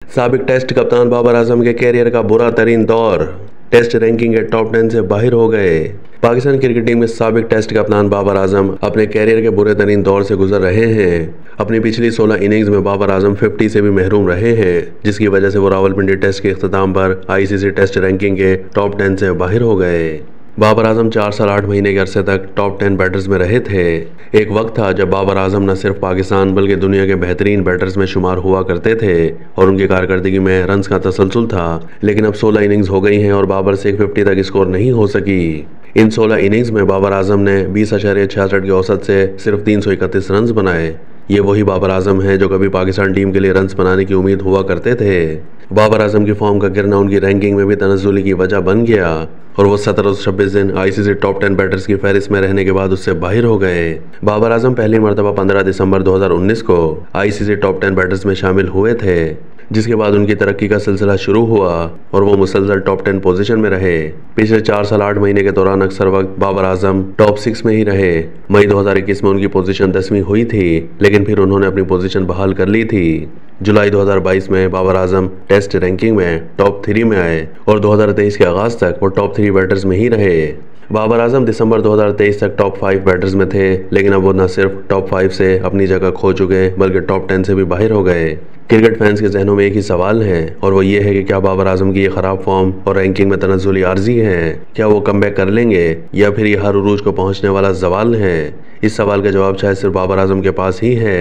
साबिक टेस्ट कप्तान बाबर आजम के कैरियर का बुरा तरीन दौर, टेस्ट रैंकिंग के टॉप 10 से बाहर हो गए। पाकिस्तान क्रिकेट टीम में साबिक टेस्ट कप्तान बाबर आजम अपने कैरियर के बुरे तरीन दौर से गुजर रहे हैं। अपनी पिछली 16 इनिंग्स में बाबर आजम 50 से भी महरूम रहे हैं, जिसकी वजह से वो रावलपिंडी टेस्ट के इख्तिताम पर आईसीसी टेस्ट रैंकिंग के टॉप 10 से बाहर हो गए। बाबर आजम 4 साल 8 महीने के अरसे तक टॉप 10 बैटर्स में रहे थे। एक वक्त था जब बाबर आजम न सिर्फ पाकिस्तान बल्कि दुनिया के बेहतरीन बैटर्स में शुमार हुआ करते थे और उनकी कारकर्दगी में रन्स का तसलसल था। लेकिन अब 16 इनिंग्स हो गई हैं और बाबर से 150 तक स्कोर नहीं हो सकी। इन 16 इनिंग्स में बाबर आजम ने 20.66 की औसत से सिर्फ 331 रन्स बनाए। ये वही बाबर आजम हैं जो कभी पाकिस्तान टीम के लिए रन्स बनाने की उम्मीद हुआ करते थे। बाबर आजम की फॉर्म का गिरना उनकी रैंकिंग में भी तनज़्ज़ुली की वजह बन गया और वो 1726 दिन आईसीसी टॉप 10 बैटर्स की फहरिस्त में रहने के बाद उससे बाहर हो गए। बाबर आजम पहली मरतबा 15 दिसंबर 2019 को आईसीसी टॉप 10 बैटर्स में शामिल हुए थे, जिसके बाद उनकी तरक्की का सिलसिला शुरू हुआ और वो मुसलसल टॉप 10 पोजीशन में रहे। पिछले 4 साल 8 महीने के दौरान अक्सर वक्त बाबर आजम टॉप 6 में ही रहे। मई 2021 में उनकी पोजीशन 10वीं हुई थी, लेकिन फिर उन्होंने अपनी पोजीशन बहाल कर ली थी। जुलाई 2022 में बाबर आजम टेस्ट रैंकिंग में टॉप 3 में आए और 2023 के आगाज तक वो टॉप 3 बैटर्स में ही रहे। बाबर आजम दिसंबर 2023 तक टॉप 5 बैटर्स में थे, लेकिन अब वो न सिर्फ टॉप 5 से अपनी जगह खो चुके बल्कि टॉप 10 से भी बाहर हो गए। क्रिकेट फैंस के जहनों में एक ही सवाल है और वो ये है कि क्या बाबर आजम की ये खराब फॉर्म और रैंकिंग में तनज़्ज़ुली आर्जी है? क्या वो कमबैक कर लेंगे या फिर ये हर उरूज को पहुंचने वाला जवाल है? इस सवाल का जवाब शायद सिर्फ बाबर आजम के पास ही है।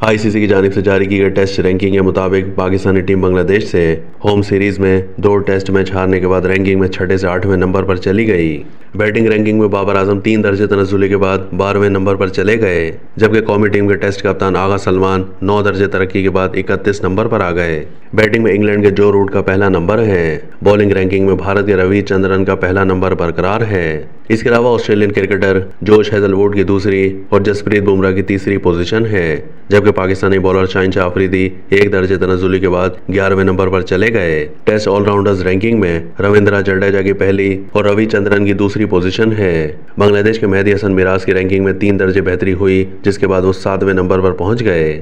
आईसीसी की जानिब से जारी की गई टेस्ट रैंकिंग के मुताबिक पाकिस्तानी टीम बांग्लादेश से होम सीरीज में 2 टेस्ट मैच हारने के बाद रैंकिंग में 6 से 8वें नंबर पर चली गई। बैटिंग रैंकिंग में बाबर आजम 3 दर्जे तनज़्ज़ुली के बाद 12वें नंबर पर चले गए, जबकि कौमी टीम के टेस्ट कप्तान आगा सलमान 9 दर्जे तरक्की के बाद 31 नंबर पर आ गए। बैटिंग में इंग्लैंड के जो रूट का पहला नंबर है। बॉलिंग रैंकिंग में भारत के रविचंद्रन का पहला नंबर बरकरार है। इसके अलावा ऑस्ट्रेलियन क्रिकेटर जोश हेजलवुड की दूसरी और जसप्रीत बुमराह की तीसरी पोजीशन है, जबकि पाकिस्तानी बॉलर शाहीन शाह अफरीदी 1 दर्जे तनज़्ज़ुली के बाद 11वें नंबर पर चले गए। टेस्ट ऑलराउंडर्स रैंकिंग में रविंद्र जडेजा की पहली और रविचंद्रन की दूसरी पोजीशन है। बांग्लादेश के मेहदी हसन मिराज की रैंकिंग में 3 दर्जे बेहतरी हुई, जिसके बाद वो 7वें नंबर पर पहुंच गए।